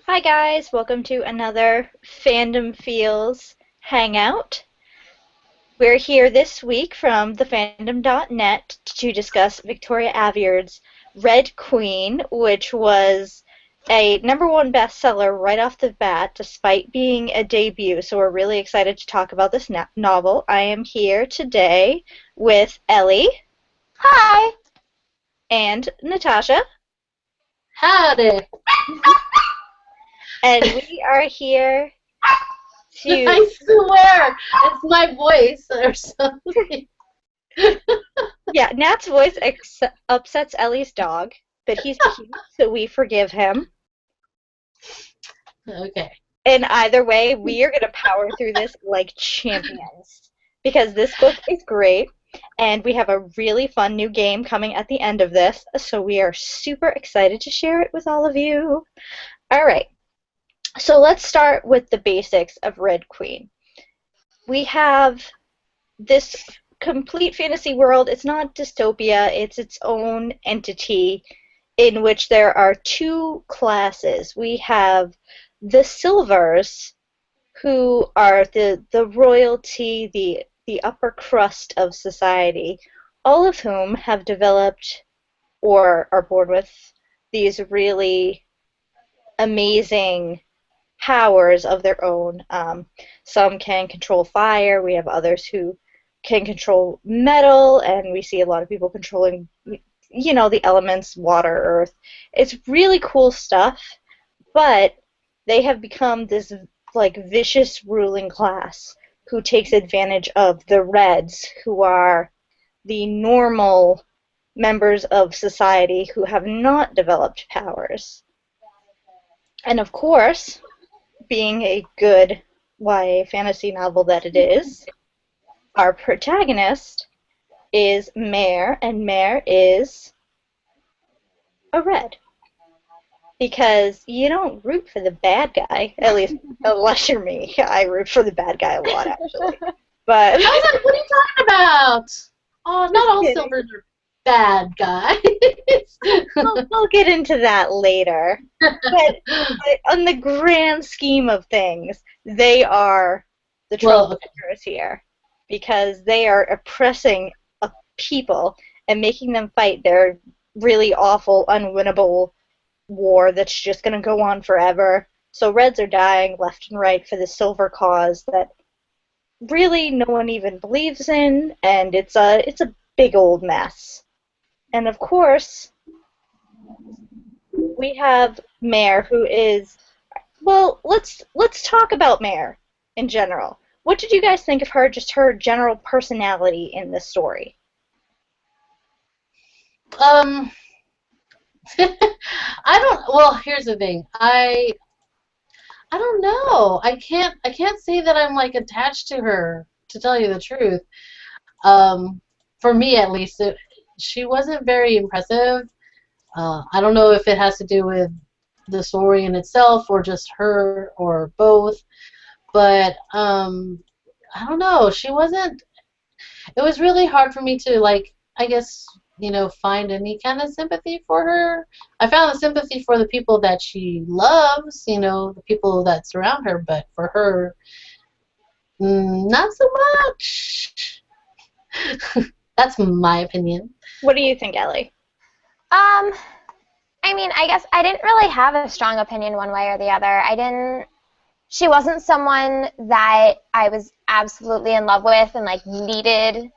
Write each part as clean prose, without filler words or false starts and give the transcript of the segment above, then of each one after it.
Hi guys, welcome to another Fandom Feels Hangout. We're here this week from thefandom.net to discuss Victoria Aveyard's Red Queen, which was a #1 bestseller right off the bat, despite being a debut. So we're really excited to talk about this novel. I am here today with Ellie. Hi. And Natasha. Howdy. And we are here to... I swear, it's my voice or something. Yeah, Nat's voice upsets Ellie's dog, but he's cute, so we forgive him. Okay. And either way, we are going to power through this like champions, because this book is great, and we have a really fun new game coming at the end of this, so we are super excited to share it with all of you. All right. So let's start with the basics of Red Queen. We have this complete fantasy world. It's not dystopia. It's its own entity in which there are two classes. We have the Silvers, who are the royalty, the upper crust of society, all of whom have developed or are born with these really amazing powers of their own. Some can control fire. We have others who can control metal, and we see a lot of people controlling, the elements, water, earth. It's really cool stuff, but they have become this vicious ruling class who takes advantage of the Reds, who are the normal members of society who have not developed powers. And of course, being a good YA fantasy novel that it is, our protagonist is Mare, and Mare is a Red. Because you don't root for the bad guy, at least unless you're me. I root for the bad guy a lot, actually. But I was like, what are you talking about? Oh, not all Silvers are bad guys. We'll get into that later. But on the grand scheme of things, they are the troublemakers here, because they are oppressing people and making them fight their really awful, unwinnable war that's just going to go on forever. So Reds are dying left and right for the silver cause that really no one even believes in, and it's a big old mess. And of course, we have Mare, who is, well, let's talk about Mare in general. What did you guys think of her, just her general personality in this story? Well, here's the thing. I don't know. I can't say that I'm like attached to her, to tell you the truth. For me at least, she wasn't very impressive. I don't know if it has to do with the story in itself or just her or both, but I don't know. She wasn't. It was really hard for me to, like, I guess, find any kind of sympathy for her. I found the sympathy for the people that she loves, the people that surround her, but for her, not so much. That's my opinion. What do you think, Ellie? I mean, I guess I didn't really have a strong opinion one way or the other. She wasn't someone that I was absolutely in love with and, like, needed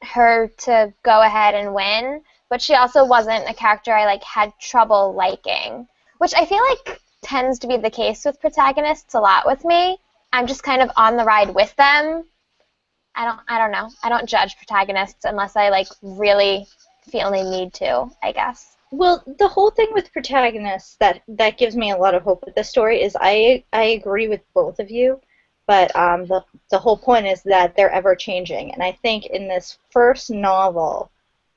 her to go ahead and win, but she also wasn't a character I, like, had trouble liking, which I feel like tends to be the case with protagonists a lot with me. I'm just kind of on the ride with them. I don't know. I don't judge protagonists unless I, like, really feel they need to, I guess. Well, the whole thing with protagonists that gives me a lot of hope with this story is I agree with both of you, but the whole point is that they're ever changing, and I think in this first novel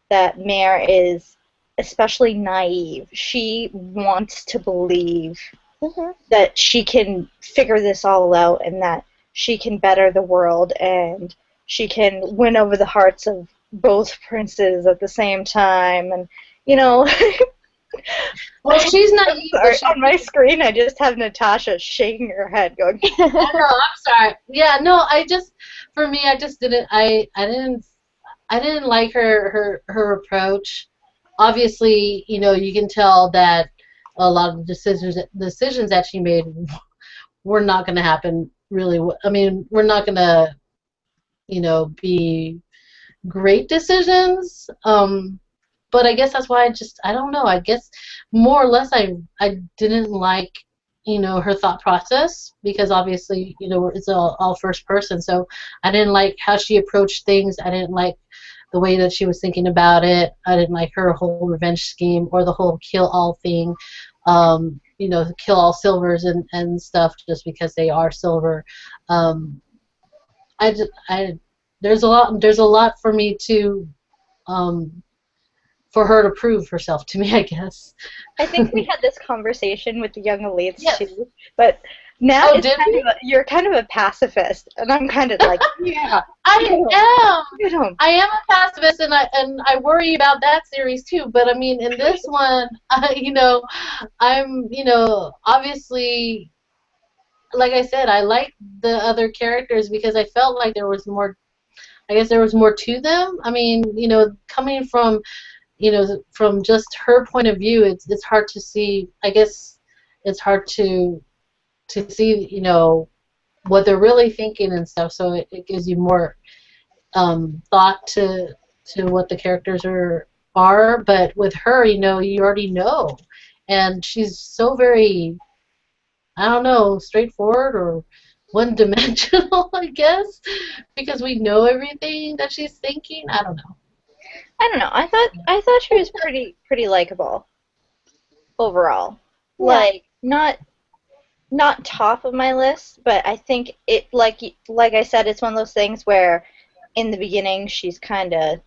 that Mare is especially naive. She wants to believe that she can figure this all out and that she can better the world and she can win over the hearts of both princes at the same time, and Well, she's naive. Sorry, on my screen, I just have Natasha shaking her head, going. I know. I'm sorry. Yeah. No. For me, I just didn't. I didn't like her approach. Obviously, you can tell that a lot of the decisions that she made were not going to happen. Really, I mean, we're not going to, be great decisions. But I guess that's why I don't know. I guess more or less I didn't like, her thought process, because obviously, it's all first person. So I didn't like how she approached things. I didn't like the way that she was thinking about it. I didn't like her whole revenge scheme or the whole kill all thing. Kill all silvers and stuff just because they are silver. There's a lot for me to for her to prove herself to me, I guess. I think we had this conversation with the young elites too, but now you're kind of a pacifist, and I'm kind of like, yeah, I am a pacifist, and I worry about that series too. But I mean, in this one, I'm obviously, like I said, I like the other characters because I felt like there was more. I guess there was more to them. I mean, coming from from just her point of view, it's hard to see. I guess it's hard to see, what they're really thinking and stuff. So it gives you more thought to what the characters are. But with her, you already know, and she's so very, I don't know, straightforward or one-dimensional, I guess, because we know everything that she's thinking. I don't know. I thought she was pretty likable overall. Yeah. Like not top of my list, but I think it like I said, it's one of those things where in the beginning she's kind of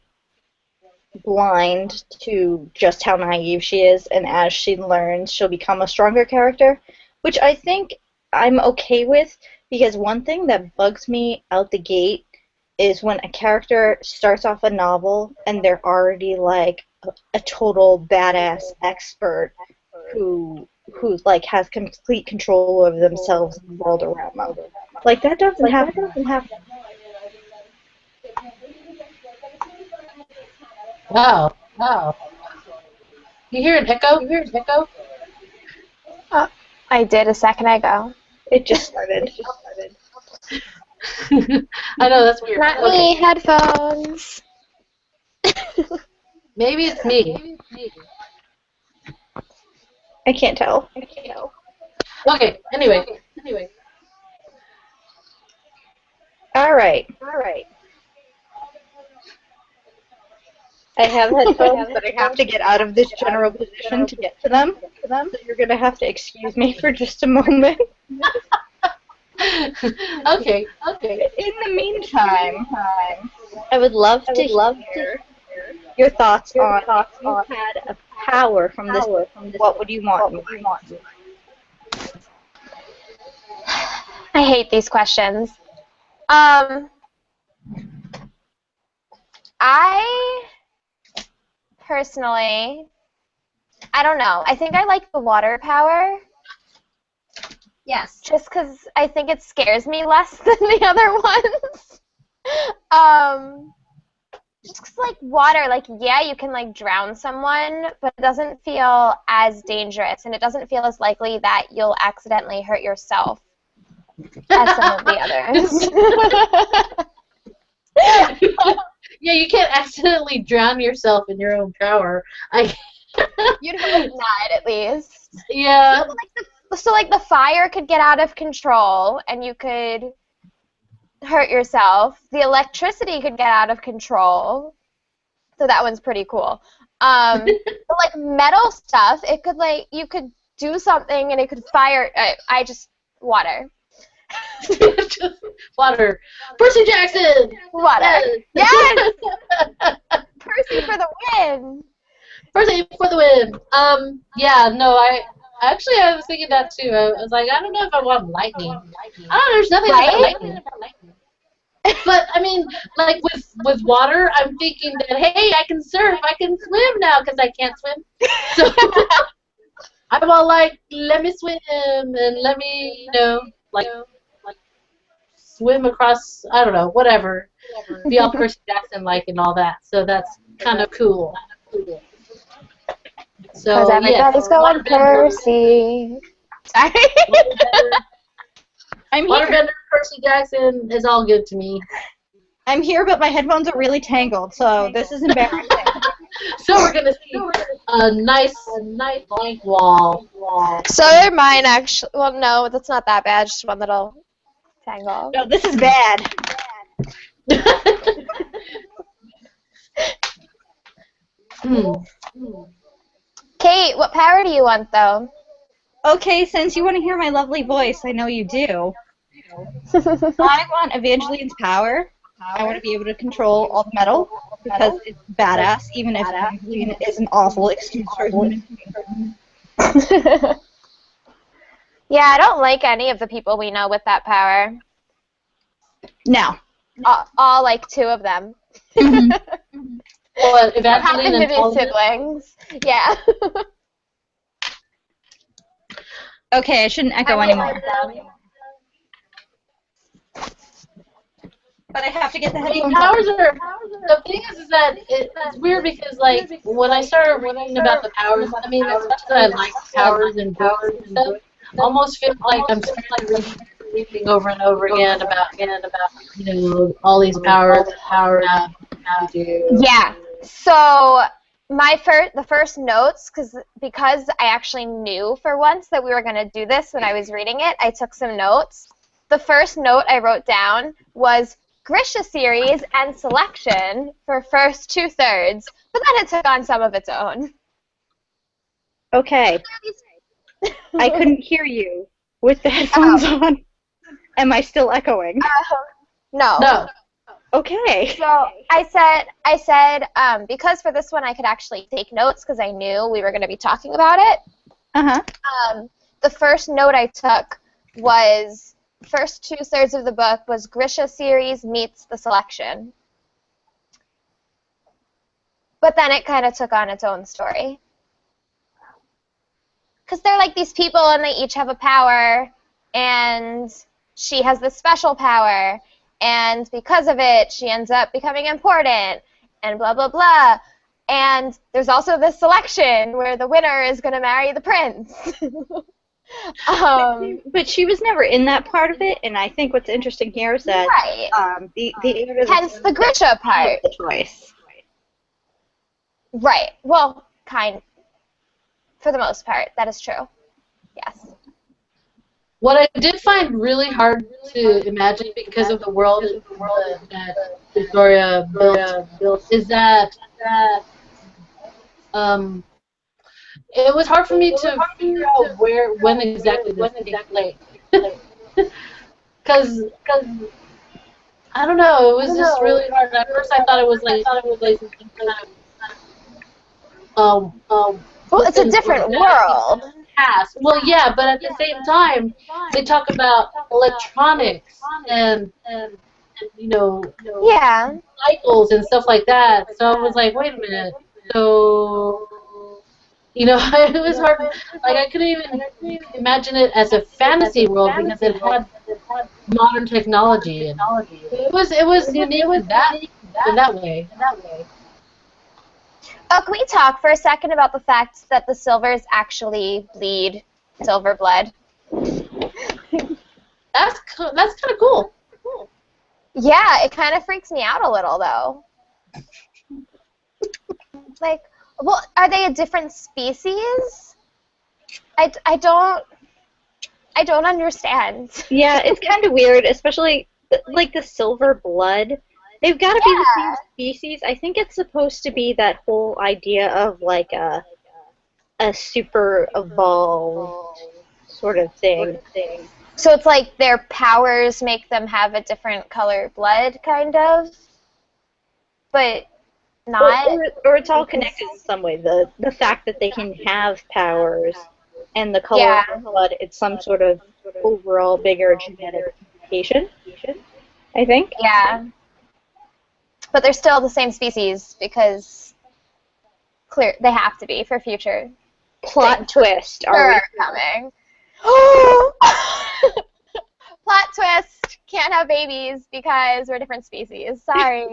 blind to just how naive she is, and as she learns, she'll become a stronger character, which I think I'm okay with, because one thing that bugs me out the gate is when a character starts off a novel and they're already like a total badass expert who like has complete control over themselves and the world around them. Like that doesn't happen. Wow. You hear an echo? I did a second ago. It just started. I know, that's weird. Not me, headphones. Maybe it's me. I can't tell. Okay, anyway. All right. I have headphones, but I have to get out of this general position to get to them. So you're going to have to excuse me for just a moment. Okay. In the meantime, I would love to hear your thoughts on if you had a power from this. What would you want? I hate these questions. I personally, I don't know. I think I like the water power. Yes. Just because I think it scares me less than the other ones. Just because, like, water, like, yeah, you can, like, drown someone, but it doesn't feel as dangerous, and it doesn't feel as likely that you'll accidentally hurt yourself as some of the others. Yeah, you can't accidentally drown yourself in your own power. You'd hope not, at least. Yeah. So, like, the fire could get out of control, and you could hurt yourself. The electricity could get out of control. So that one's pretty cool. But, like, metal stuff, it could, like, you could do something, and it could fire. Water. Water. Percy Jackson! Water. Yes! Percy for the win! Percy for the win! Yeah, no, I was thinking that too. I was like, I don't know if I want lightning. I don't know, there's nothing about lightning. But, I mean, like, with water, I'm thinking that, hey, I can surf, I can swim now, because I can't swim. So, I'm all like, let me swim and let me, like swim across, I don't know, whatever. Be all Percy Jackson-like and all that. So that's kind of cool. Because So, everybody's going Percy. Sorry. I'm here. Waterbender, Percy Jackson is all good to me. I'm here, but my headphones are really tangled, so this is embarrassing. So we're gonna see a nice blank wall. So are mine, actually. Well, no, that's not that bad. Just one little tangle. No, this is bad. Kate, what power do you want, though? Okay, since you want to hear my lovely voice, I know you do. I want Evangeline's power. I want to be able to control all the metal because it's badass, even if Evangeline is an awful excuse for human. Yeah, I don't like any of the people we know with that power. No. All like two of them. Well, Happen Evangeline to and be Paulina. siblings. Yeah. Okay, I shouldn't echo anymore. But I have to get the I mean, headphones. powers are. The thing is that it's weird because, like, when I started reading about the powers, I mean, as much as I like powers and books and stuff, I almost feel like I'm starting to reading over and over again about all these powers, how to do. Yeah. So the first notes, because I actually knew for once that we were going to do this when I was reading it, I took some notes. The first note I wrote down was Grisha series and selection for first 2/3, but then it took on some of its own. Okay. I couldn't hear you with the headphones on. Am I still echoing? No. No. Okay. So I said because for this one I could actually take notes because I knew we were going to be talking about it. Uh-huh. The first note I took was first 2/3 of the book was Grisha series meets the selection. But then it kind of took on its own story. Because they're like these people and they each have a power, and she has this special power, and because of it she ends up becoming important, and blah, blah, blah. And there's also this selection where the winner is going to marry the prince. But she was never in that part of it, and I think what's interesting here is that Right. Hence the Grisha part. The choice. Right. Well, for the most part, that is true. Yes. What I did find really hard to imagine because of the world that Victoria built is that it was hard for me to figure out when exactly this takes place. Because I don't know, it was just really hard. At first, I thought it was like Well, it's a different world. past. Well, yeah, but at the same time, they talk about electronics and Yeah. cycles and stuff like that. So I was like, wait a minute. So it was hard. Like I couldn't even imagine it as a fantasy world because it had modern technology and it was unique in that way. Oh, can we talk for a second about the fact that the Silvers actually bleed silver blood? That's kind of cool. Yeah, it kind of freaks me out a little, though. Like, well, are they a different species? I don't understand. Yeah, it's kind of weird, especially like the silver blood. They've got to be the same species. I think it's supposed to be that whole idea of like a super evolved sort of thing. So it's like their powers make them have a different color blood, kind of, but not. Or it's all connected in some way. The fact that they can have powers and the color of their blood, it's some sort of overall bigger genetic mutation, I think. Yeah. But they're still the same species because they have to be for future plot twist are we coming? Plot twist. Can't have babies because we're different species. Sorry.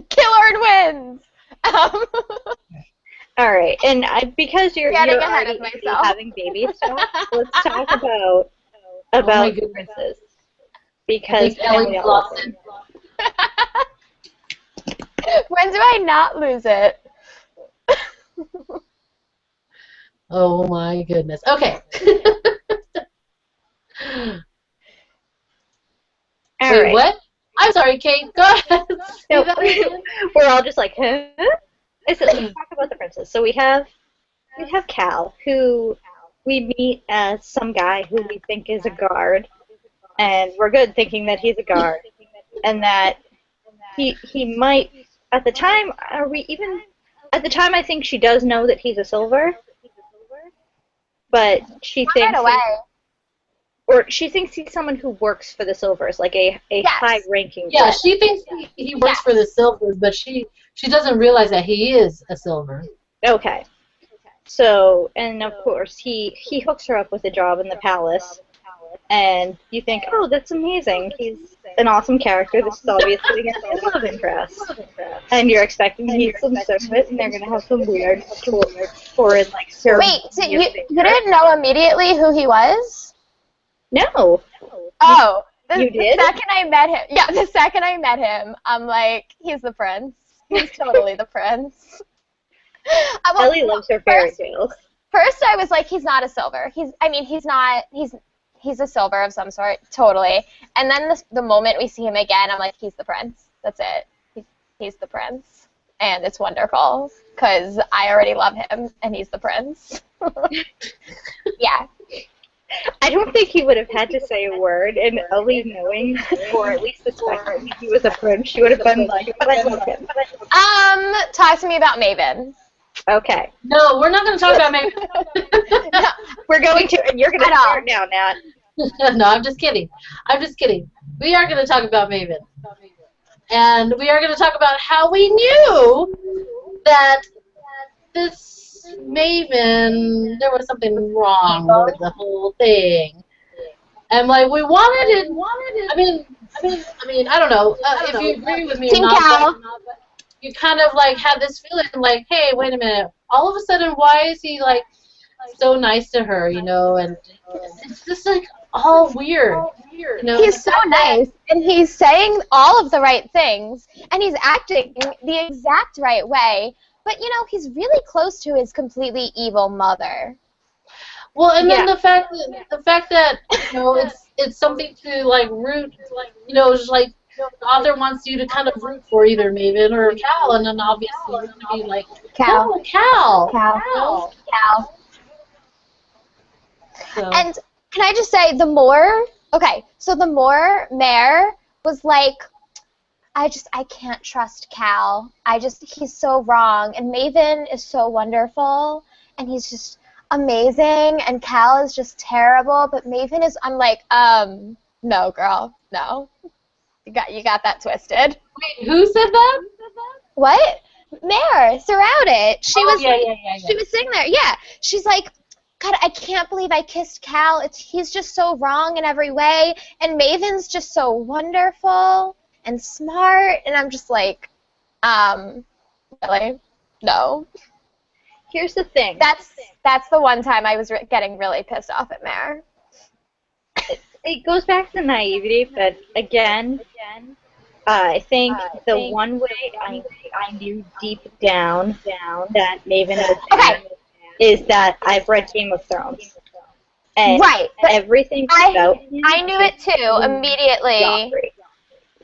Killard wins. All right, and because you're Getting ahead already of myself. having baby stuff, let's talk about my goodness. princes. Because Ellie lost it. When do I not lose it? Oh my goodness. Okay. All Wait, right. what? I'm sorry, Kate. Go ahead. No, we're all just like, huh? Let's talk about the princes. So we have Cal, who we meet as some guy who we think is a guard, and we're good thinking that he's a guard, and that he might. At the time, At the time, I think she does know that he's a silver, but she thinks Right away. or she thinks he's someone who works for the silvers, like a Yes. high-ranking. Yeah, guard. she thinks he works for the Silvers, but she doesn't realize that he is a Silver. Okay. So, and of course, he hooks her up with a job in the palace, and you think, oh, that's amazing. He's an awesome character. This is obviously going to be a love interest. And you're expecting to meet some servant, and they're going to have some weird, foreign, like, servant. Wait, so you didn't know immediately who he was? No. Oh. You did? The second I met him, the second I met him, I'm like, he's the prince. He's totally the prince. Ellie loves her fairy tales. First, I was like, he's not a silver. He's a silver of some sort, totally. And then the moment we see him again, I'm like, he's the prince. That's it. He's the prince. And it's wonderful, because I already love him, and he's the prince. Yeah. I don't think he would have had to say a word, and Ellie knowing, or at least suspecting he was a prince, she would have been like, but I love him. Talk to me about Maven. Okay. No, we're not going to talk about Meg. We're going to, and you're going to start now, Nat. No, I'm just kidding. I'm just kidding. We are going to talk about Maven. And we are going to talk about how we knew that this Maven, there was something wrong with the whole thing. And like, we wanted it. I mean, I don't know if you agree with me or not. But you kind of like had this feeling like, hey, wait a minute. All of a sudden, why is he like so nice to her, you know? And it's just like all weird. You know? He's so nice, and he's saying all of the right things, and he's acting the exact right way. But you know, he's really close to his completely evil mother. Well, and then the fact that you know it's something to like root, you know, just like the author wants you to kind of root for either Maven or Cal, and then obviously you're going to be like, Cal. oh, Cal. So. And can I just say, the more Mare was like, I can't trust Cal. He's so wrong. And Maven is so wonderful, and he's just amazing, and Cal is just terrible, but Maven is, I'm like, no, girl, no. You got that twisted. Wait, who said that? What? Mare, Surrounded. She was yeah. She was sitting there. Yeah. She's like, God, I can't believe I kissed Cal. He's just so wrong in every way, and Maven's just so wonderful and smart, and I'm just like, really? No. Here's the thing. That's the one time I was getting really pissed off at Mare. It goes back to naivety, but again, I think the one way I knew deep down that Maven was bad is that I've read Game of Thrones. And right. Everything about him I knew it too immediately. Joffrey.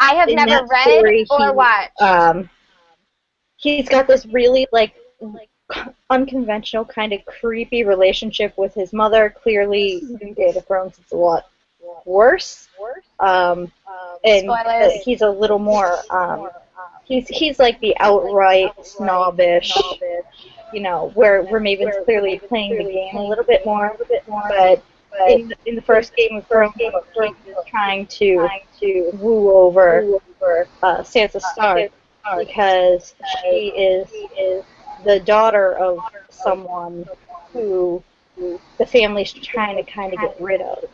I have never read or watched. He's got this really like unconventional kind of creepy relationship with his mother. Clearly, in Game of Thrones, it's a lot worse. And he's a little more. He's like the outright snobbish. You know, where Maven's clearly playing the game a little bit more. But in the first Game of Thrones, he was trying to woo over Sansa Stark because she is the daughter of someone who the family's trying to kind of get rid of.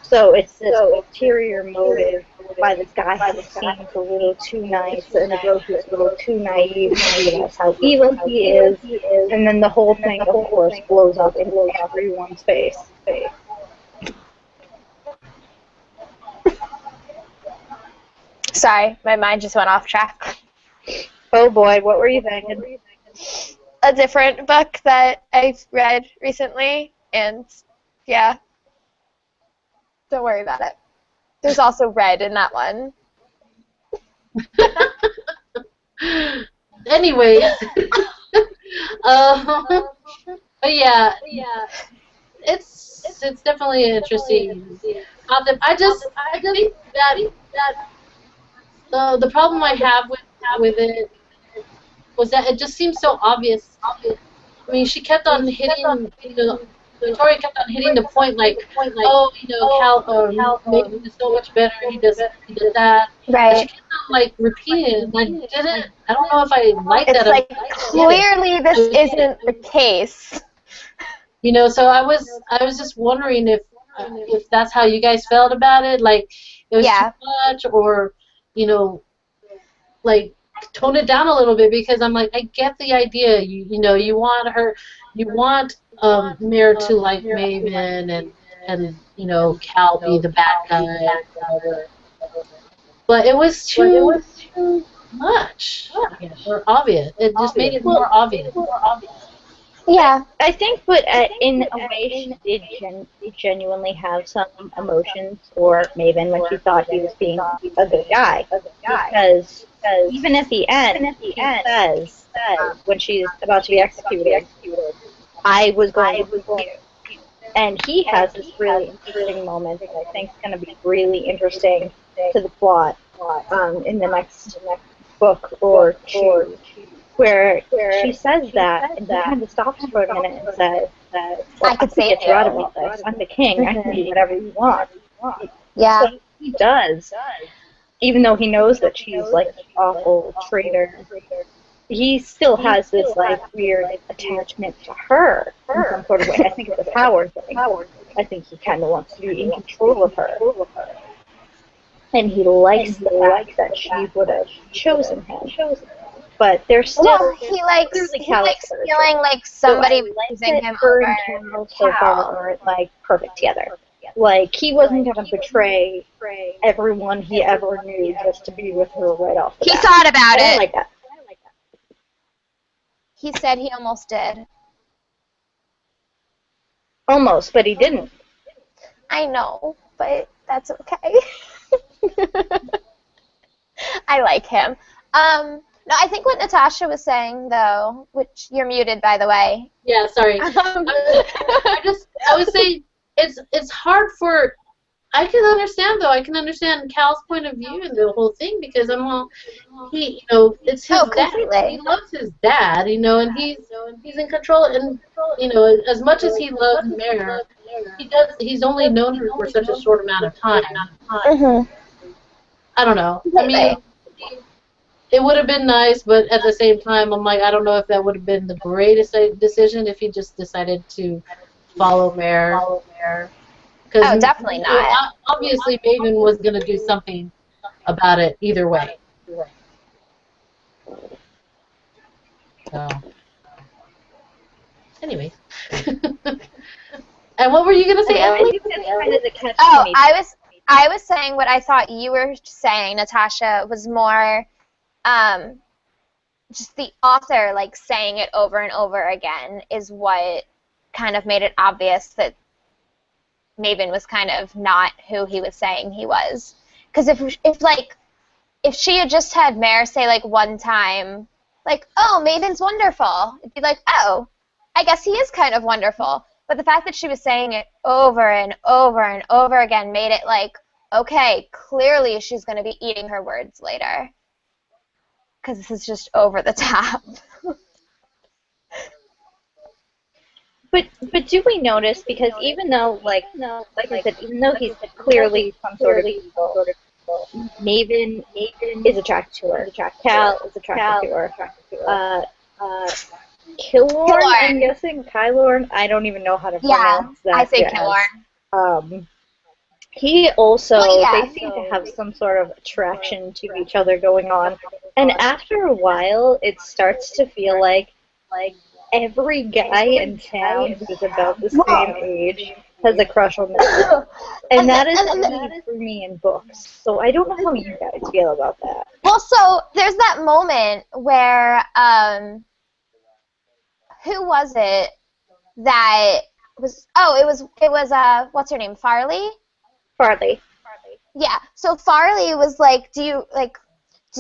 So it's this ulterior motive by this guy who seems a little too nice and a girl who's a little too naive to realize how evil he is, and then the whole thing, of course, blows up in everyone's face. Sorry, my mind just went off track. Oh boy, what were you thinking? A different book that I've read recently, and yeah. Don't worry about it. There's also red in that one. Anyways, but yeah, it's definitely interesting. I think that the problem I have with it was that it just seems so obvious. I mean, she kept on hitting, Victoria kept on hitting the point, like, oh, Cal, Maven is so much better. He does that. Right. But she kept on like repeating it. I don't know if I like that. It's like clearly this isn't the case. So I was just wondering if that's how you guys felt about it, like it was too much, or like tone it down a little bit, because I'm like, I get the idea. You want Mare to like Maven and Cal be the bad guy, but it was too much or obvious. It just made it more obvious. Yeah. I think, but in a way, she did genuinely have some emotions for Maven when she thought he was being a good guy. Because even at the end, he says when she's about to be executed, I was going to you. And he has this really interesting moment that I think is going to be really interesting to the plot in the next book or two, where she says that, and he kind of stops for a minute and says, well, I could say get you out of all this. I'm the king. I can do whatever you want. Yeah. So he does. Even though he knows that she's like an awful traitor, he still has this like weird attachment to her in some sort of way. I think it's a power thing. I think he kind of wants to be in control of her. And he likes the fact that she would have chosen him. But there's still he likes feeling like somebody was using him over. So far aren't like perfect together. Like he wasn't gonna betray everyone he ever knew just to be with her right off the bat. He thought about it. I like that. He said he almost did. Almost, but he didn't. I know, but that's okay. I like him. No, I think what Natasha was saying, though, which you're muted, by the way. Yeah, sorry. I was saying it's hard for. I can understand Cal's point of view in the whole thing, because it's his dad. Completely. He loves his dad, and he's in control, and as much as he loves Mare, he's only known her for such a short amount of time. Mm-hmm. I don't know. I mean, it would have been nice, but at the same time, I'm like, I don't know if that would have been the greatest decision if he just decided to follow Mare. Oh, definitely not. Obviously, Maven was going to do something about it either way. So, anyway. And what were you going to say, Emily? I was saying what I thought you were saying, Natasha, was more just the author like saying it over and over again is what kind of made it obvious that Maven was kind of not who he was saying he was. Because if she had just had Mare say like one time, like, oh, Maven's wonderful, it'd be like, oh, I guess he is kind of wonderful. But the fact that she was saying it over and over and over again made it like, okay, clearly she's going to be eating her words later. Because this is just over the top. But do we notice, because even though, like I said, even though he's clearly some sort of evil, Maven is attracted to her. Cal is attracted to her. Killorn, Killorn. I'm guessing. Kylorn, I don't even know how to Yeah, pronounce that. I say jazz. Killorn. He also, Well, yeah. they seem to have some sort of attraction to each other going on. And after a while, it starts to feel like every guy in town who's about the same age has a crush on this girl. And that is really for me in books. So I don't know how you guys feel about that. Well, so there's that moment where, who was it that was? Oh, it was what's her name? Farley. Farley. Yeah. So Farley was like, do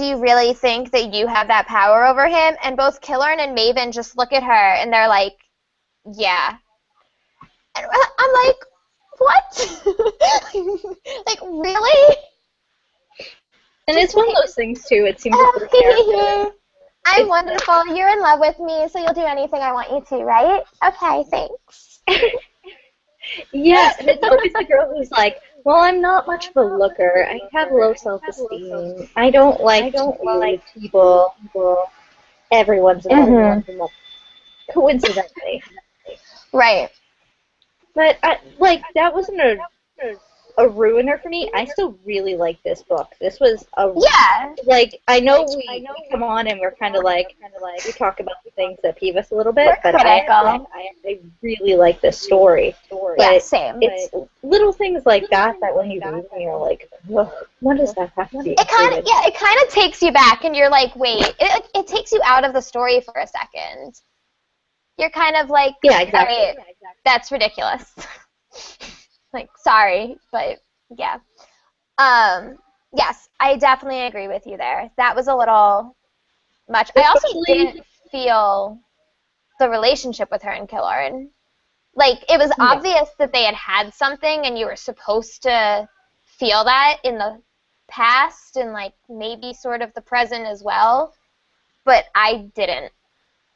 you really think that you have that power over him? And both Killorn and Maven just look at her and they're like, yeah. And I'm like, what? Like, really? And it's one of those things, too. It seems like the character. I'm wonderful. You're in love with me, so you'll do anything I want you to, right? Okay, thanks. Yes, and it's always the girl who's like, well, I'm not much of a looker. I have low self-esteem. I don't like people every once in a while. Coincidentally. Right. But, that wasn't a ruiner for me. I still really like this book. This was I know we come on and we're kind of like, we talk about the things that peeve us a little bit, but I really like this story. Yeah, same. It's little things like that when you read them, you're like, what does that have to be? It kind of takes you back, and you're like, wait. It takes you out of the story for a second. You're kind of like, yeah, exactly. Right, that's ridiculous. Like, sorry, but yeah. Yes, I definitely agree with you there. That was a little much. I also didn't feel the relationship with her and Killorn. Like, it was obvious that they had something, and you were supposed to feel that in the past and, like, maybe sort of the present as well, but I didn't.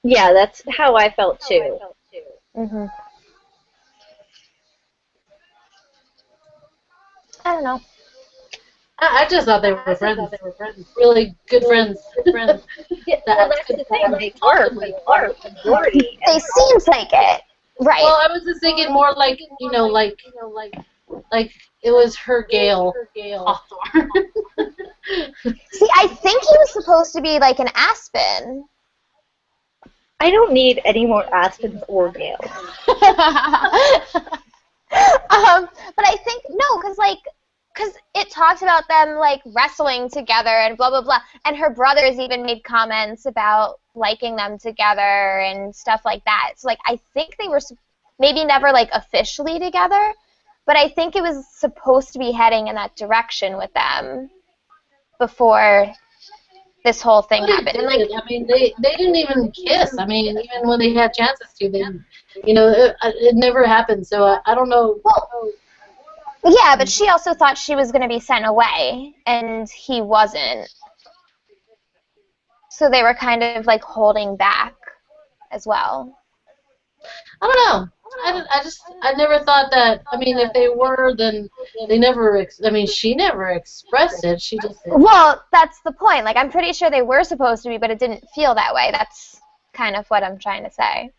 Yeah, that's how I felt, too. Mm-hmm. I don't know. I just thought they were friends. Really good friends. Yeah, well, that's the thing. They are majority. They seems like it. Right. Well, I was just thinking more like, like it was her Gale Hawthorne. See, I think he was supposed to be like an Aspen. I don't need any more Aspens or Gales. But I think, no, because it talked about them, like, wrestling together and blah, blah, blah. And her brothers even made comments about liking them together and stuff like that. So, like, I think they were maybe never, like, officially together, but I think it was supposed to be heading in that direction with them before this whole thing happened. And, like, I mean, they didn't even kiss. I mean, even when they had chances to, they, it never happened. So I don't know. Well, yeah, but she also thought she was going to be sent away, and he wasn't. So they were kind of, like, holding back as well. I don't know. I never thought that. I mean, if they were, then they never. She never expressed it. She just. Well, that's the point. Like, I'm pretty sure they were supposed to be, but it didn't feel that way. That's kind of what I'm trying to say.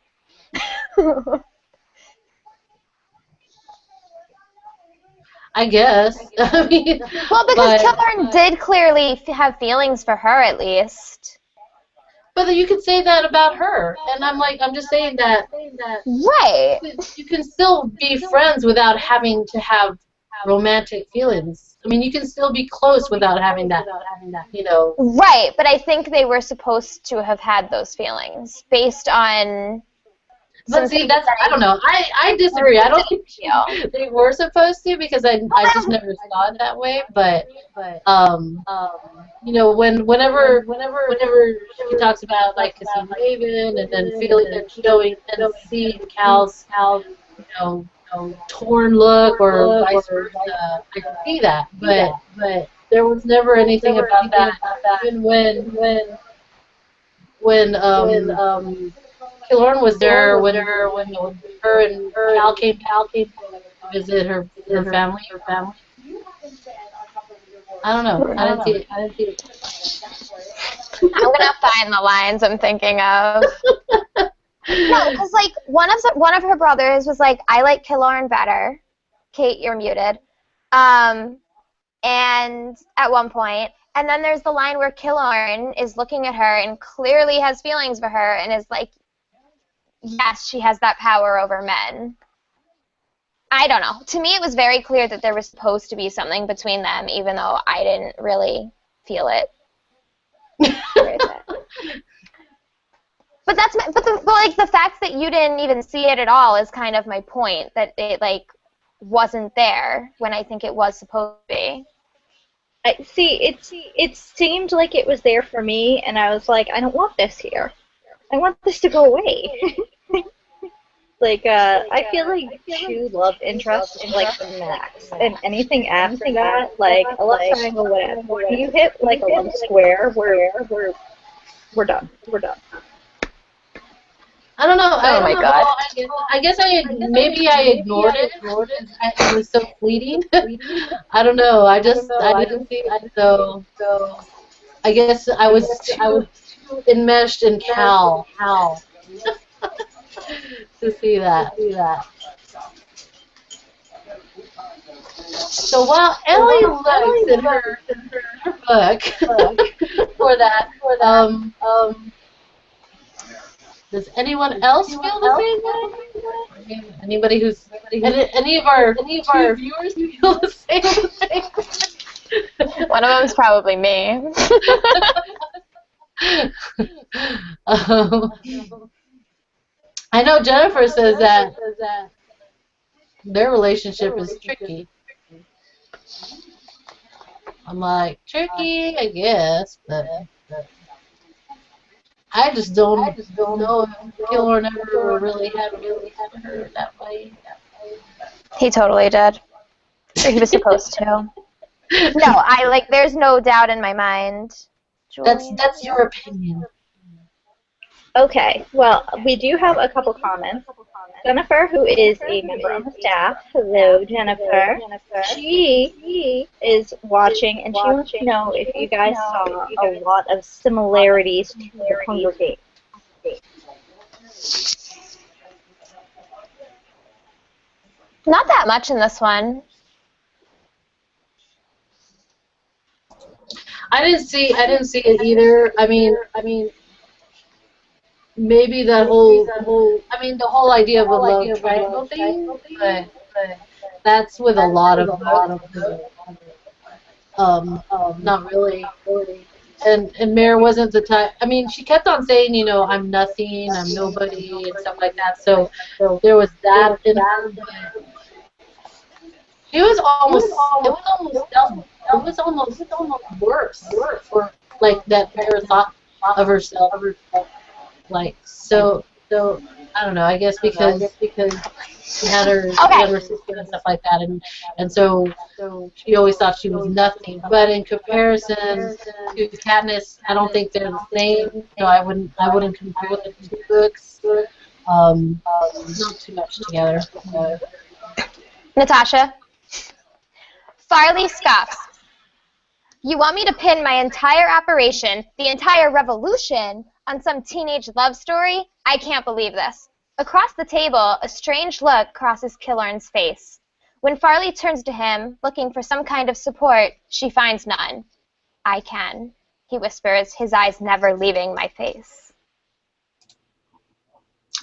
I guess. I mean, well, because Killorn did clearly have feelings for her, at least. But you could say that about her, and I'm just saying that. Right. You can still be friends without having to have romantic feelings. I mean, you can still be close without having that. Right, but I think they were supposed to have had those feelings based on. But see, I don't know. I disagree. I don't think they were supposed to, because I just never saw it that way. But whenever she talks about, like, kissing Raven and then feeling and showing and seeing Cal's torn look or vice versa, I can see that. But there was never anything about that. Even when Killorn was there when her and Cal came to visit her family. I don't know. I didn't see it. I'm gonna find the lines I'm thinking of. No, because like one of her brothers was like, I like Killorn better. Kate, you're muted. And at one point, and then there's the line where Killorn is looking at her and clearly has feelings for her and is like, yes, she has that power over men. I don't know. To me, it was very clear that there was supposed to be something between them, even though I didn't really feel it. But the fact that you didn't even see it at all is kind of my point, that it like wasn't there when I think it was supposed to be. It seemed like it was there for me, and I was like, I don't want this here. I want this to go away. I feel like true love interest is like the max, and anything after that, like a love triangle, whatever. When you hit like a love square, we're done. We're done. I don't know. Oh my God. I guess maybe I ignored it. It was so fleeting. I don't know. I didn't see it. So I guess I was too enmeshed in Cal to see that. So while Ellie looks in her book for that, does anyone else feel the same way? Any of our viewers feel the same way? One of them is probably me. I know Jennifer says that their relationship is tricky. I'm like, tricky, I guess, but I just don't know if Killorn ever really had her that way. He totally did. Or he was supposed to. No, there's no doubt in my mind. Julie. That's your opinion. Okay, well, we do have a couple comments. Jennifer, who is a member on the staff, hello, Jennifer. She is watching, and she wants to know if you guys saw a lot of similarities to the Hunger Games. Not that much in this one. I didn't see it either. I mean, maybe the whole idea of a love triangle thing, but that's with a lot of not really. And Mare wasn't the type. I mean, she kept on saying, you know, I'm nothing, I'm nobody, and stuff like that. So there was that in her. It was almost worse, or like that Mare thought of herself. Like so I don't know. I guess because she had her sister and stuff like that, and so she always thought she was nothing. But in comparison to Katniss, I don't think they're the same. So I wouldn't compare the two books. Not too much together. Natasha. Farley scoffs. You want me to pin my entire operation, the entire revolution, on some teenage love story? I can't believe this. Across the table, a strange look crosses Killorn's face. When Farley turns to him, looking for some kind of support, she finds none. I can, he whispers, his eyes never leaving my face.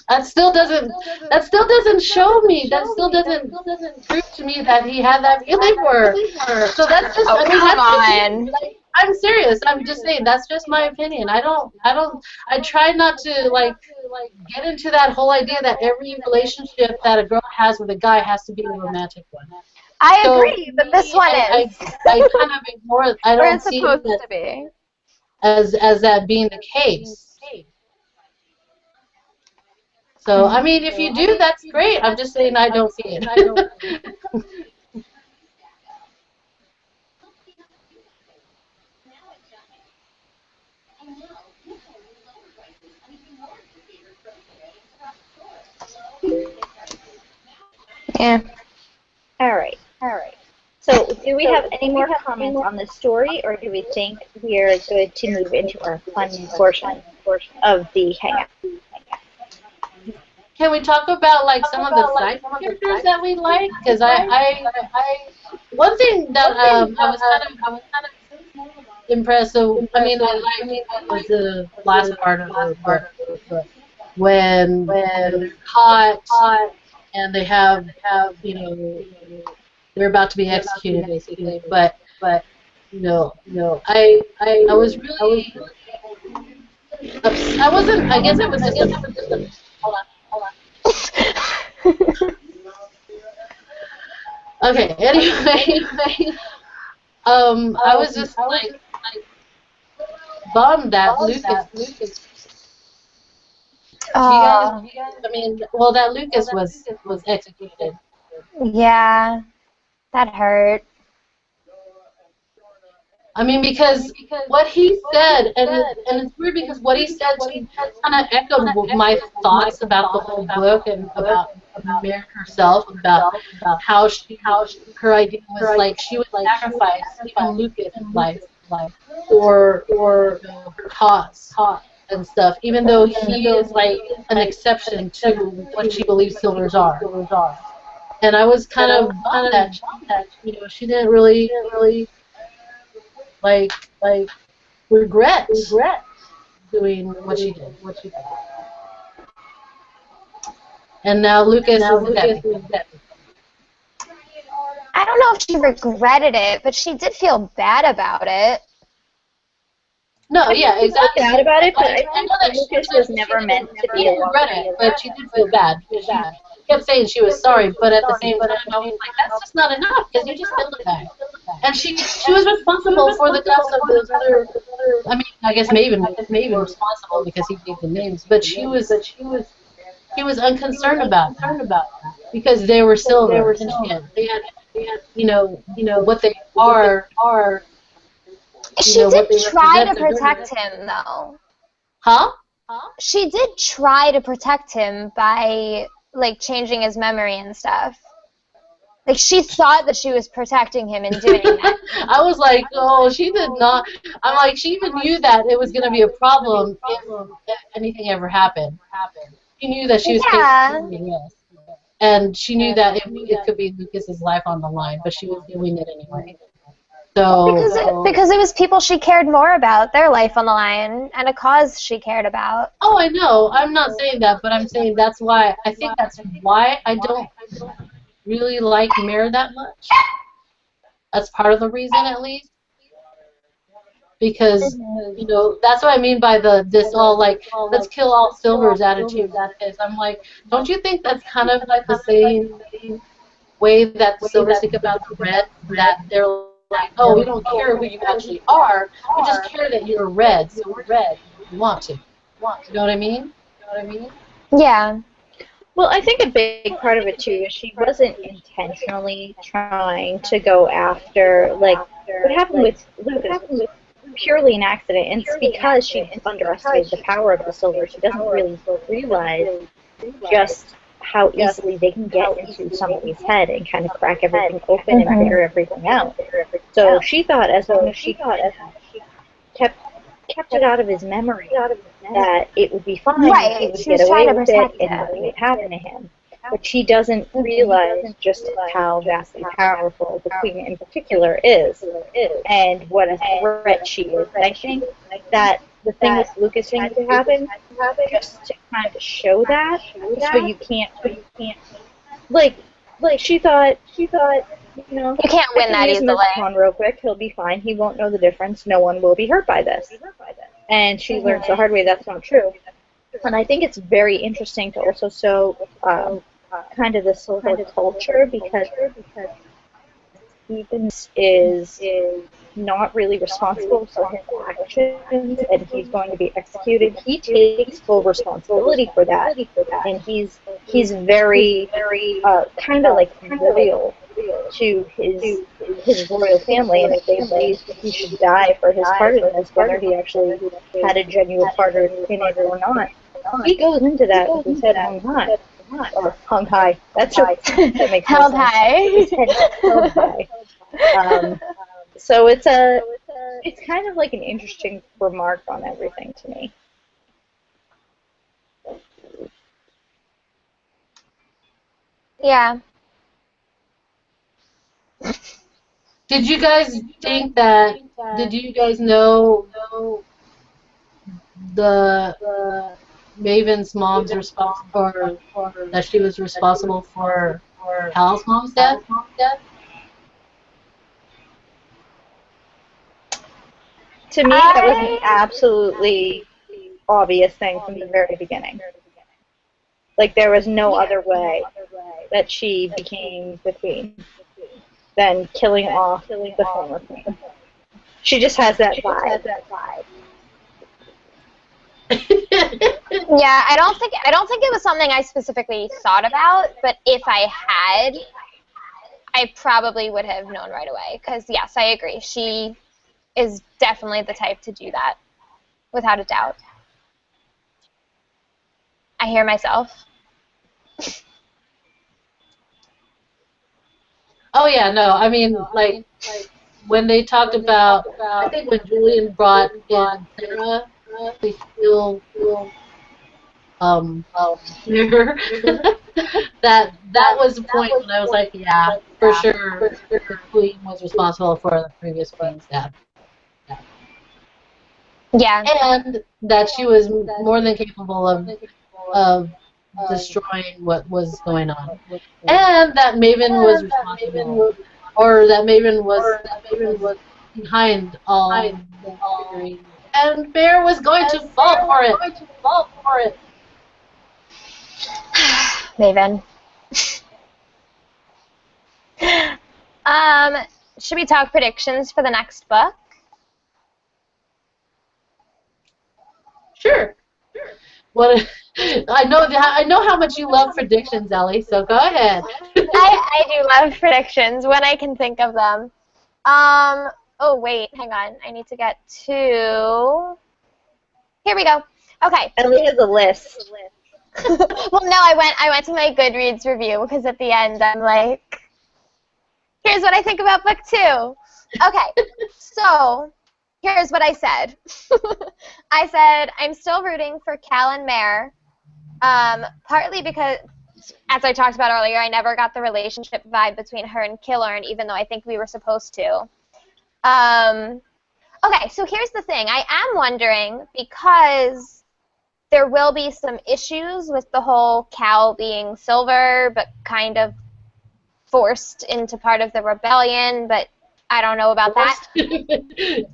That still doesn't show me. That still doesn't prove to me that he had that feeling for her. So that's just. Come on. I'm serious. I'm just saying that's just my opinion. I try not to get into that whole idea that every relationship that a girl has with a guy has to be a romantic one. I agree, but this one is. I kind of ignore it. I don't see it to be. as that being the case. So, I mean, if you do, that's great. I'm just saying I don't see it. Yeah. All right. So, do we have any more comments on this story, or do we think we are good to move into our fun portion of the Hangout? can we talk about like some of the side characters that we like? Because one thing that I was kind of impressed. So I mean, I like was the last part of the book when they're caught and they have they're about to be executed basically. But I was really I wasn't. I guess I was just. Hold on. Okay. Anyway, I was just like bummed that Lucas. You guys, I mean, well, that Lucas was executed. Yeah, that hurt. I mean, because what he said, and it's weird because what he said kind of echoed my thoughts about the whole book and about Mary herself, about how her idea was like she would sacrifice even Lucas' life for her cause and stuff, even though he is like an exception to what she believes Silvers are. And I was kind of bummed that she didn't really like regret doing what she did. And now Lucas is dead. I don't know if she regretted it, but she did feel bad about it. No, yeah, exactly. Bad about it, but I know that Lucas was never meant to be a regret it, but she did feel bad. She kept saying she was sorry, but at the same time, I was like, that's just not enough because you just killed a guy. And she was responsible for the deaths of those other. I mean, I guess maybe responsible because he gave the names, but she was unconcerned about that because they were Silver and they had what they are. She did try to protect him, though. Huh? She did try to protect him by, like, changing his memory and stuff. Like, she thought that she was protecting him in doing that. I was like, oh, she did not. I'm like, she even knew that it was going to be a problem if anything ever happened. She knew that she was taking risk. And she knew that it could be Lucas's life on the line, but she was doing it anyway. So because it was people she cared more about, their life on the line, and a cause she cared about. Oh, I know. I'm not saying that, but I'm saying that's why I don't really like Mare that much. That's part of the reason, at least. Because that's what I mean by this all like let's kill all Silvers attitude. That is, I'm like, don't you think that's kind of like the same way that the Silvers think about the Red? That they're like, oh, we don't care who you actually are. We just care that you're red. So we're red. We want to. You know what I mean? Yeah. Well, I think a big part of it too is she wasn't intentionally trying to go after what happened with Lucas was purely an accident, and it's because she underestimated the power of the Silver. She doesn't really realize just how easily they can get into somebody's head and kind of crack everything open and figure everything out. So she thought as long as she kept it out of his memory, that it would be fine, right. he would get away with it, and nothing would happen to him. But she doesn't realize just how vastly powerful the Queen in particular is, and what a threat she is. And I think that the thing with Lucas needed to happen, just to kind of show that, so you can't, like she thought, you can't win that easily. On real quick, he'll be fine. He won't know the difference. No one will be hurt by this. And she learns the hard way that's not true. And I think it's very interesting to also show kind of the social culture because Stevens is not really responsible for his actions, and he's going to be executed. He takes full responsibility for that, and he's very kind of like loyal to his royal family, and if they believe he should die for his part in this, whether he actually had a genuine part in it or not, he goes into that with his head hung high. Or hung high. That makes held sense. high. Held high. So it's kind of like an interesting remark on everything to me. Yeah. Did you guys think that? Did you guys know the Maven's mom's responsible, or that she was responsible for Cal's mom's death? To me, that was an I absolutely obvious thing from the very beginning. Like, there was no other way that she became the queen than killing off the former queen. She just has that vibe. Yeah, I don't think it was something I specifically thought about, but if I had, I probably would have known right away. Because yes, I agree. She is definitely the type to do that, without a doubt. I hear myself. Oh yeah, no. I mean, like when they talked about, I think when Julian brought in Sarah, they still her. that was the point when I was like, yeah, for sure, the queen was responsible for the previous queen's death, Yeah. and that she was more than capable of destroying what was going on, and that Maven was responsible, or that Maven was behind all the theories, and Bear was going to fall for it. Maven. Should we talk predictions for the next book? Sure. What? I know how much you love predictions, Ellie. So go ahead. I do love predictions when I can think of them. Oh wait, hang on. I need to get to. Here we go. Okay. Ellie has a list. Well, no, I went to my Goodreads review because at the end I'm like, here's what I think about book 2. Okay, so here's what I said. I said I'm still rooting for Cal and Mare, partly because, as I talked about earlier, I never got the relationship vibe between her and Killorn, even though I think we were supposed to. Okay, so here's the thing. I am wondering, because there will be some issues with the whole Cal being silver, but kind of forced into part of the rebellion, but I don't know about that.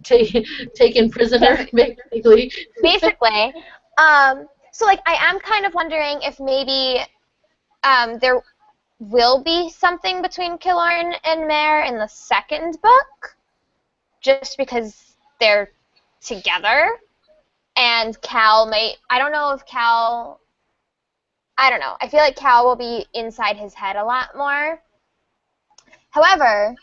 Taken prisoner, basically. Basically. So, like, I am kind of wondering if maybe there will be something between Killorn and Mare in the second book, just because they're together. And Cal may, I don't know if Cal, I don't know. I feel like Cal will be inside his head a lot more. However,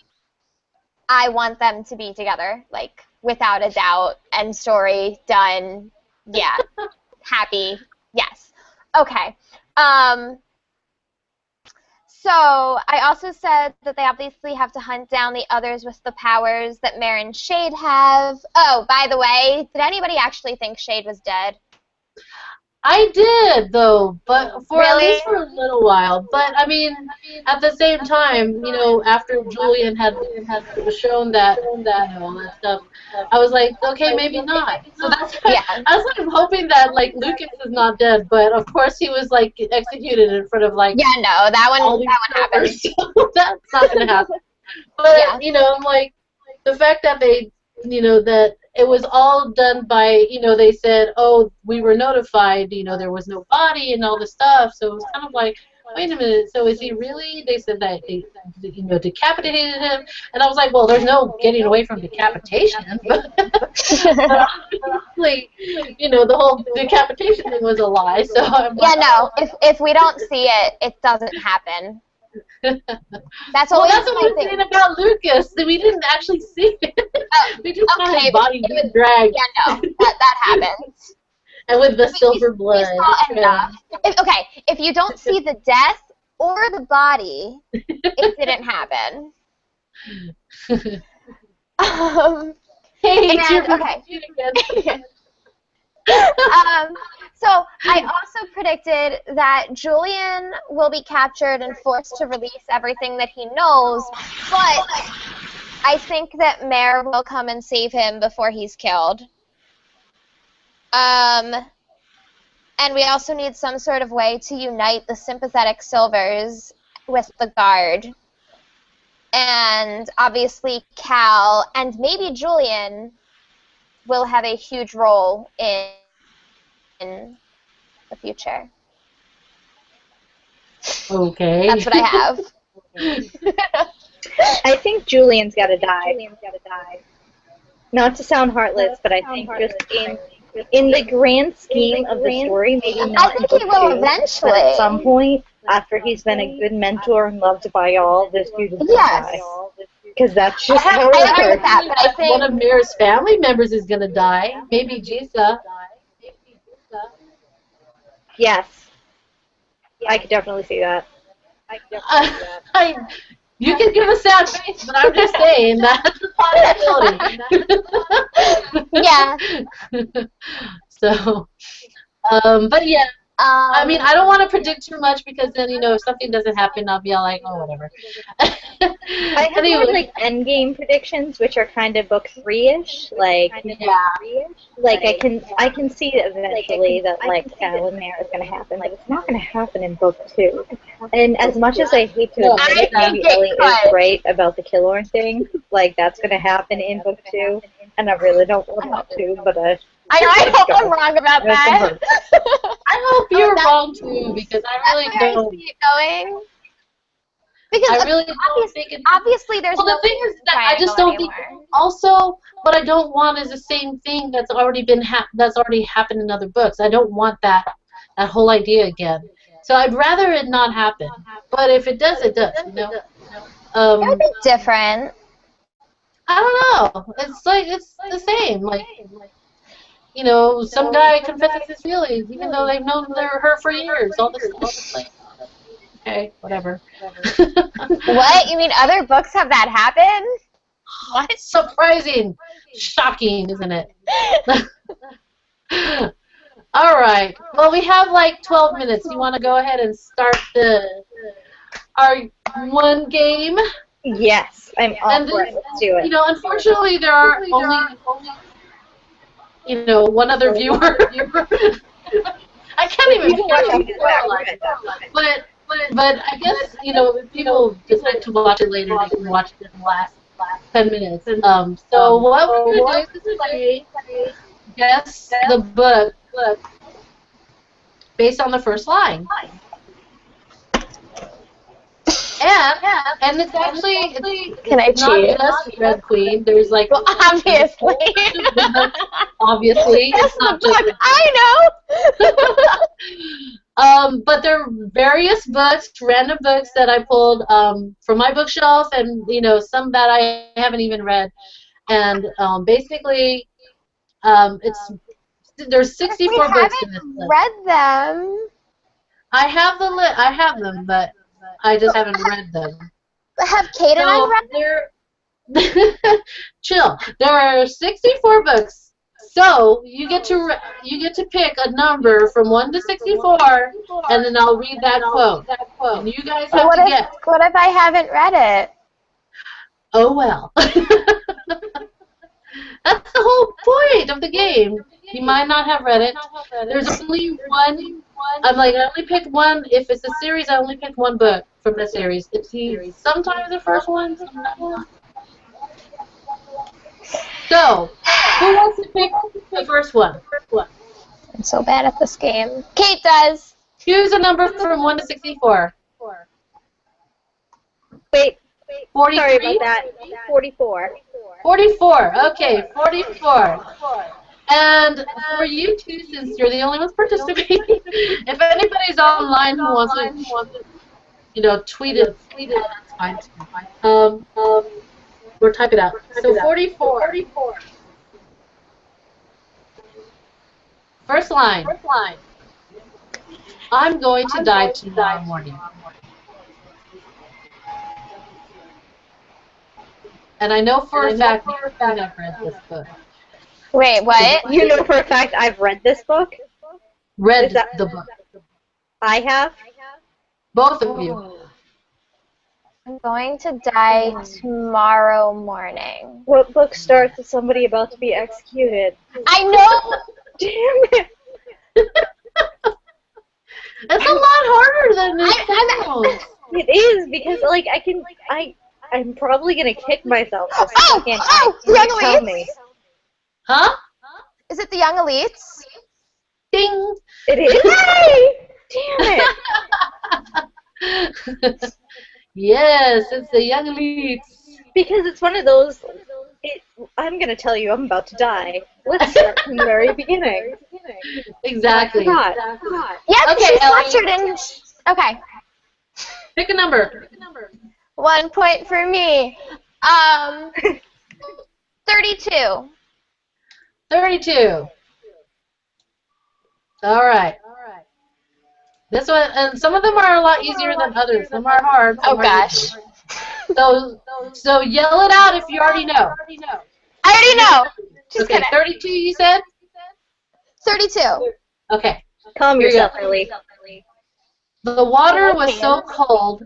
I want them to be together, like, without a doubt. End story, done. Yeah. Happy. Yes. Okay. So I also said that they obviously have to hunt down the others with the powers that Mare and Shade have. Oh, by the way, did anybody actually think Shade was dead? I did, though, but for at Really? least for a little while. But I mean, at the same time, you know, after Julian had shown that, you know, all that stuff, I was like, okay, maybe not. So that's why Yeah. I was like hoping that like Lucas is not dead, but of course he was like executed in front of like Yeah, no, that all one these happened. so that's not gonna happen. But Yeah. you know, I'm like the fact that they, you know, that it was all done by, you know, they said, oh, we were notified, you know, there was no body and all this stuff. So it was kind of like, wait a minute, so is he really? They said that they, you know, decapitated him, and I was like, well, there's no getting away from decapitation. But obviously, you know, the whole decapitation thing was a lie. So I'm Yeah, like, no, if we don't see it, it doesn't happen. That's well, always that's what my we're thing. saying about Lucas. We didn't actually see it. We just saw Okay, his body but being dragged. Yeah, no, that happens. And with the silver blood. We saw enough. If you don't see the death or the body, it didn't happen. Hey, it's your okay. So I also predicted that Julian will be captured and forced to release everything that he knows, but I think that Mare will come and save him before he's killed. And we also need some sort of way to unite the sympathetic Silvers with the Guard. And obviously Cal and maybe Julian will have a huge role in the future. Okay. That's what I have. I think Julian's got to die. Not to sound heartless, but I think just in the grand scheme of the story, maybe not. I think he will eventually. But at some point, after he's been a good mentor and loved by all, this dude is going to die. Because that's just how it I agree with works. that, but I think one of Mare's family members is going to die. Maybe Jisa. Yes. I could definitely see that. You can give a sad face, but I'm just saying that's a possibility. yeah. So, but yeah. I mean, I don't want to predict too much because then, you know, if something doesn't happen, I'll be all like, oh, whatever. I have more like endgame predictions, which are kind of book 3-ish. Like, like I can see eventually that like Cal and Mare is going to happen, but it's not going to happen in book 2. And as much as I hate to admit it, maybe Ellie is right about the Killorn thing. Like that's going to happen in book 2, and I really don't want it to, but I hope I'm wrong about that. I hope you're wrong too, because I really don't. See it going. Because I really don't think it's. Obviously, there's well, no the thing is that I just don't think. Also, what I don't want is the same thing that's already been that's already happened in other books. I don't want that whole idea again. So I'd rather it not happen. But if it does, it does. You know. It would be different. I don't know. It's like it's the same. Like. You know, some guy confesses his feelings, even though they've known her for years. All this stuff. Like, okay, whatever. What? You mean other books have that happen? What? Surprising. Shocking, isn't it? All right. Well, we have like 12 minutes. You want to go ahead and start our one game? Yes, I'm all for it. Let's do it. You know, unfortunately, there are only you know, one other viewer. I can't even but I guess, you know, if people decide to watch it later, they can watch it in the last 10 minutes. So what we're going to do is today, guess the book based on the first line. And it's actually it's not just Red Queen. There's like obviously. Obviously, it's not just book. I know. But there are various books, random books that I pulled from my bookshelf, and you know some that I haven't even read. And basically, there's 64 books in this list. Read them. I have I have them, but I just haven't read them. Have Kate and I read them? Chill. There are 64 books, so you get to pick a number from 1 to 64, and then I'll read that quote. And you guys have to guess. What if I haven't read it? Oh well. That's the whole point of the game. You might not have read it. There's only one. I'm like, I only pick one. If it's a series, I only pick one book from the series. It's sometimes the first one, sometimes. So, who wants to pick the first one? I'm so bad at this game. Kate does. Choose a number from 1 to 64. Wait. 43? Sorry about that. 44. 44. Okay, 44. And for you two, since you're the only ones participating, if anybody's online who wants to, you know, tweet it, that's fine. Or type it out. So 44. First line. I'm going to die tomorrow morning. And I know for a fact you have read this book. Wait, what? You know for a fact I've read this book? Read Is that- the book. I have? Both of you. I'm going to die tomorrow morning. What book starts with somebody about to be executed? I know! Damn it! It's a lot harder than it sounds. It is, because, like, I'm probably gonna kick myself for Oh! second. Oh! You Young tell Elites? me. Huh? Is it the Young Elites? Ding! It is? Damn it! Yes, it's the Young Elites. Because it's one of those, I'm gonna tell you I'm about to die. Let's start from the very beginning. Exactly. God. Yep, Okay, she's Ellie. lectured and... Okay. Pick a number. 1 point for me. 32. 32. All right. This one, and some of them are a lot easier than others. Some are hard. Oh Some are gosh. easy. So yell it out if you already know. I already know. Just Okay, kidding. 32 you said? 32. Okay. Calm Here you yourself, go. Ellie. The water was so cold,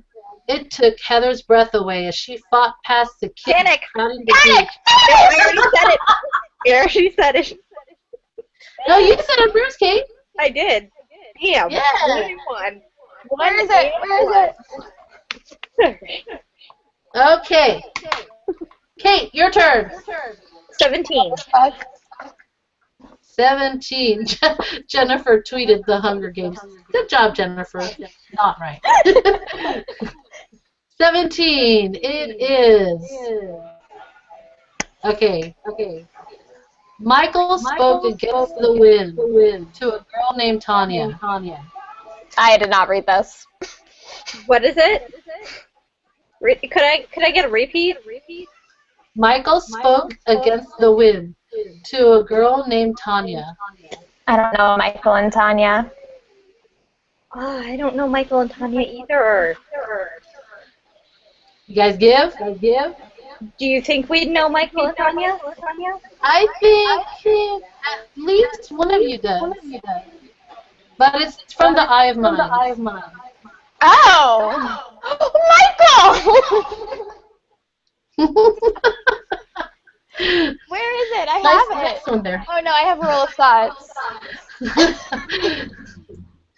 it took Heather's breath away as she fought past the kids Panic! crowding the Panic! beach. No, I already said it. I already said it. No, you said it first, Kate. I did. Damn. Yeah. 1-1. Where is it? Where is it? Okay. Kate, your turn. 17. 17. Jennifer tweeted the Hunger Games. Good job, Jennifer. Not right. 17. It is. Okay. Michael spoke against the wind to a girl named Tanya. I did not read this. What is it? Could I get a repeat? Michael spoke against the wind to a girl named Tanya. I don't know Michael and Tanya. Oh, I don't know Michael and Tanya either. You guys give? Do you think we'd know Michael and Tanya? I think at least one of you does. But it's from the Eye of Mine. Oh! Michael! Where is it? I have Nice it. one there. Oh no, I have Rule of Thoughts.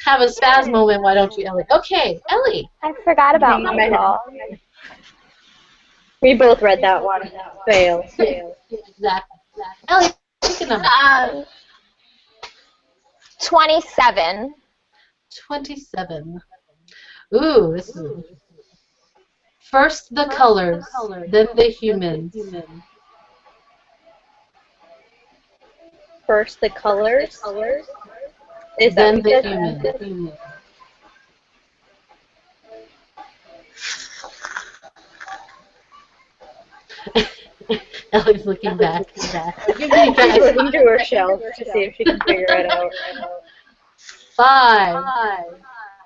Have a spaz moment, why don't you, Ellie? Okay, Ellie. I forgot about Michael. We both read that one. Fail. Exactly. Ellie, pick a number. 27. 27. Ooh, this is... First the colors, then the humans. First the colors. Is that Then what the you said? humans. Ellie's looking back. She's looking to her shelf to see if she can figure it out. 5,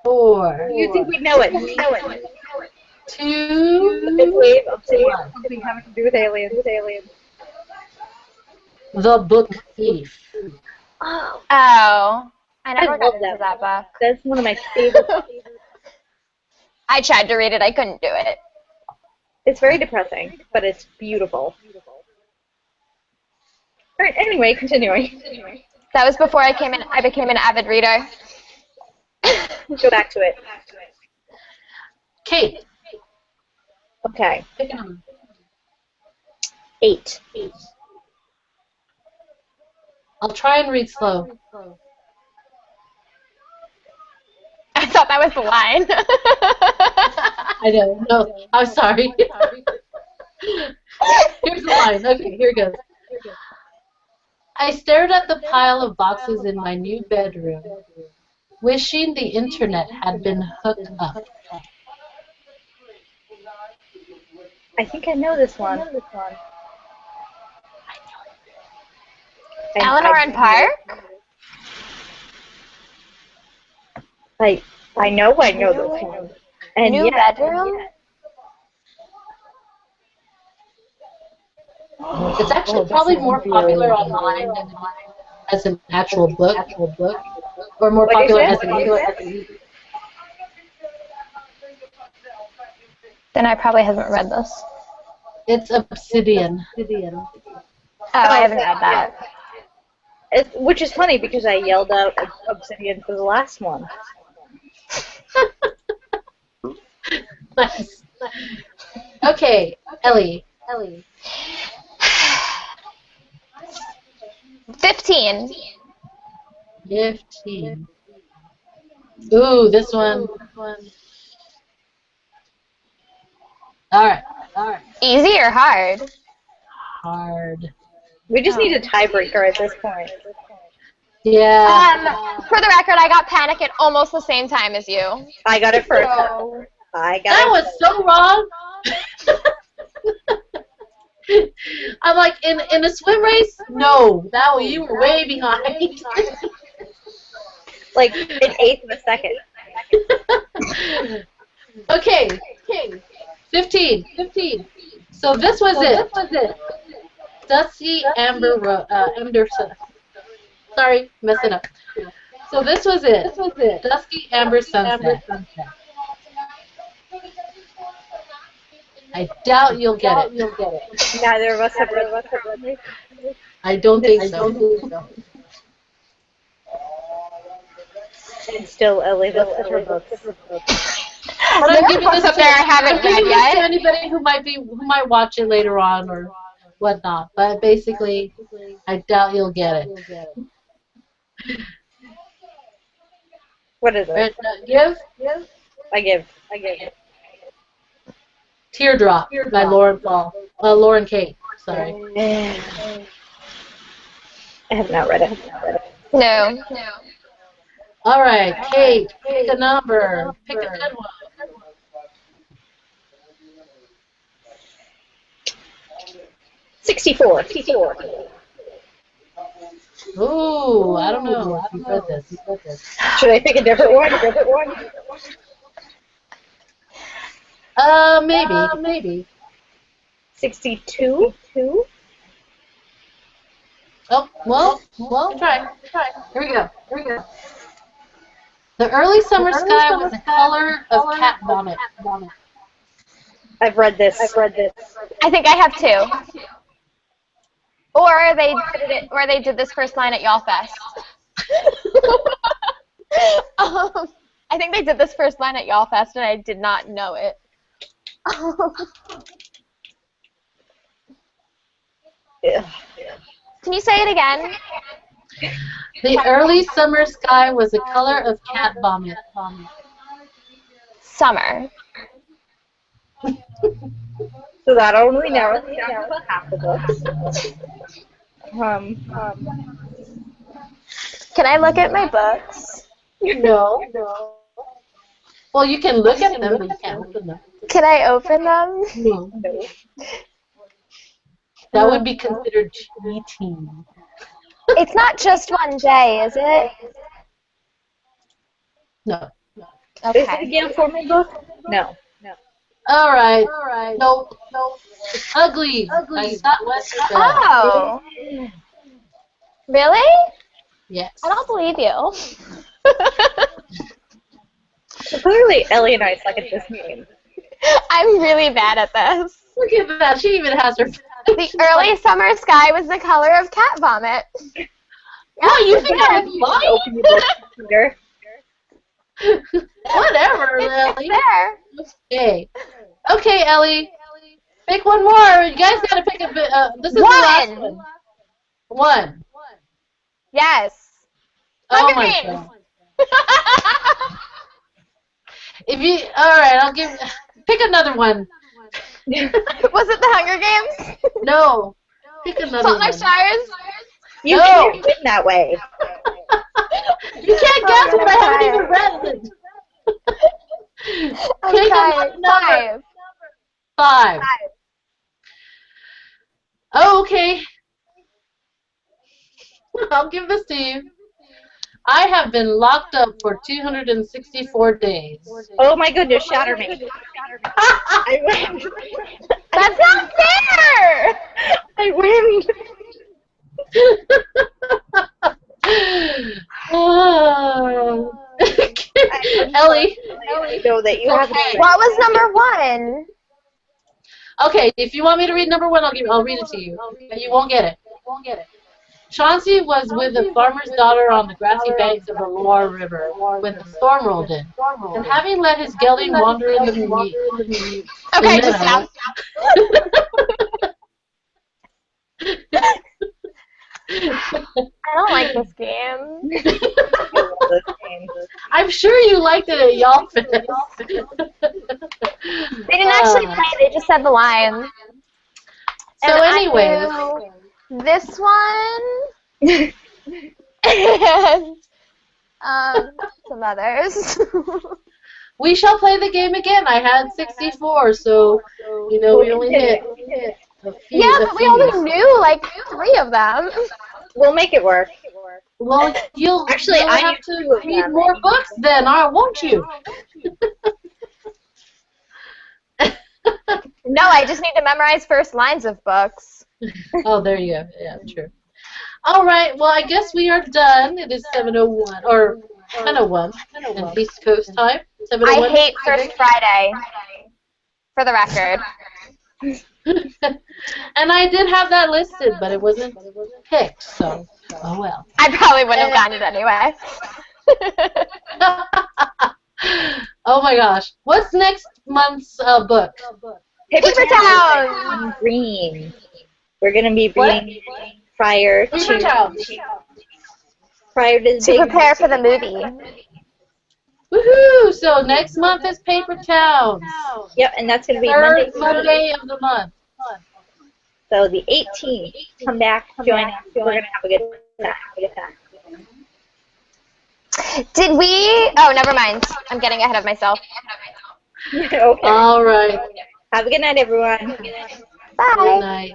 4, You think we know it? 2, Big wave of something having to do with aliens. The Book Thief. Oh, Oh. I never I got love into that book. that's one of my favorite. I tried to read it. I couldn't do it. It's very depressing, but it's beautiful. Alright, anyway, continuing. That was before I became an avid reader. Go back to it. Kate, Okay. pick a number. 8. I'll try and read slow. I thought that was the line. I know. No, I'm sorry. Here's the line. Okay, here it goes. I stared at the pile of boxes in my new bedroom, wishing the internet had been hooked up. I think I know this one. Eleanor and Park? I know this one. And New yeah, bedroom? It's actually probably more popular online than as an actual book, or more What popular is as it? an ebook. Then I probably haven't read this. It's Obsidian. Oh, I haven't read that. Which is funny because I yelled out Obsidian for the last one. Nice. Okay, Ellie. 15. 15. Ooh, this one. All right. Easy or hard? Hard. We just need a tiebreaker at this point. Yeah. For the record, I got Panic at almost the same time as you. I got it first. So, That was so wrong. I'm like, in a swim race? No. You were way behind. Like an eighth of a second. Okay. 15. So this was it. Dusty Amber Anderson. Sorry, messing up. So this was it. Dusky Amber Sunset. I doubt you'll get it. Neither of us have read it. I don't think so. And still, Ellie looks at her books. But I'm giving this up there I haven't read yet. to anybody who might watch it later on or whatnot. But basically, I doubt you'll get it. What is it? Give? I give. Teardrop by Lauren Kate. Sorry. I have not read it. no. All right, Kate, pick a number. Pick a good one. 64. Ooh, I don't know if you've read this. Should I pick a different one? Maybe. 62. Oh, well, try. Here we go. The early summer sky was the color of cat vomit. I've read this. I think I have 2. Or they did this first line at Y'all Fest. I think they did this first line at Y'all Fest, and I did not know it. Yeah. Can you say it again? The early summer sky was the color of cat vomit. Summer. So that only narrows it down to about half the books. Can I look at my books? No. Well, you can look at them, but you can't open them. Can I open them? No. That would be considered cheating. It's not just one J, is it? No. Is it a Okay. Gail Forman book? No. All right. Nope. It's ugly. I Scott West. Oh. Really? Yes. I don't believe you. So clearly, Ellie and I suck at this game. I'm really bad at this. Look at that. She even has her. The early summer sky was the color of cat vomit. Oh, you think I'm lying? Open your book, Peter. Whatever, Ellie. There. Okay, Ellie. Pick one more. You guys gotta pick a bit. This is the last one. One. Yes. Oh Hunger my Games. God. All right, I'll give. Pick another one. Was it the Hunger Games? No. Pick another Salt one. Lake Shires? You No. can't win that way. You can't guess what I haven't even read. Pick another number. 5. Oh, okay. I'll give this to you. I have been locked up for 264 days. Oh my goodness, shatter me. I win. That's not fair! I I win. Oh. Ellie. I know that you have. Okay. What was number 1? Okay, if you want me to read number 1, I'll read it to you. But you won't get it. Chauncey was with a farmer's daughter on the grassy banks of the Loire River when the storm rolled in. And having let his gelding wander in the Okay, just stop. I don't like this game. I'm sure you liked it at Y'all Fest. They didn't actually play, they just said the line. So anyways, this one and some others. we shall play the game again. I had 64, so you know we only hit a few. Yeah, but we only knew like 3 of them. We'll make it work. Well, you'll I have knew to 2 of read them. more books then, won't you? No, I just need to memorize first lines of books. Oh, there you go. Yeah, true. All right. Well, I guess we are done. It is 7:01 or 10:01 in East Coast time. 7:01. I hate First Friday, for the record. And I did have that listed, but it wasn't picked. So, oh well. I probably wouldn't have gotten it anyway. Oh my gosh. What's next month's book? Paper Towns! Green. We're gonna be reading prior Paper to Towns. the To big prepare for the movie. Woohoo! So next month is Paper Towns. Yep, and that's gonna be Third Monday. Monday of the month. So the 18th. Come back, join us. We're gonna have a good time. Did we? Oh, never mind. I'm getting ahead of myself. Okay. All right. Have a good night, everyone. Bye. Good night.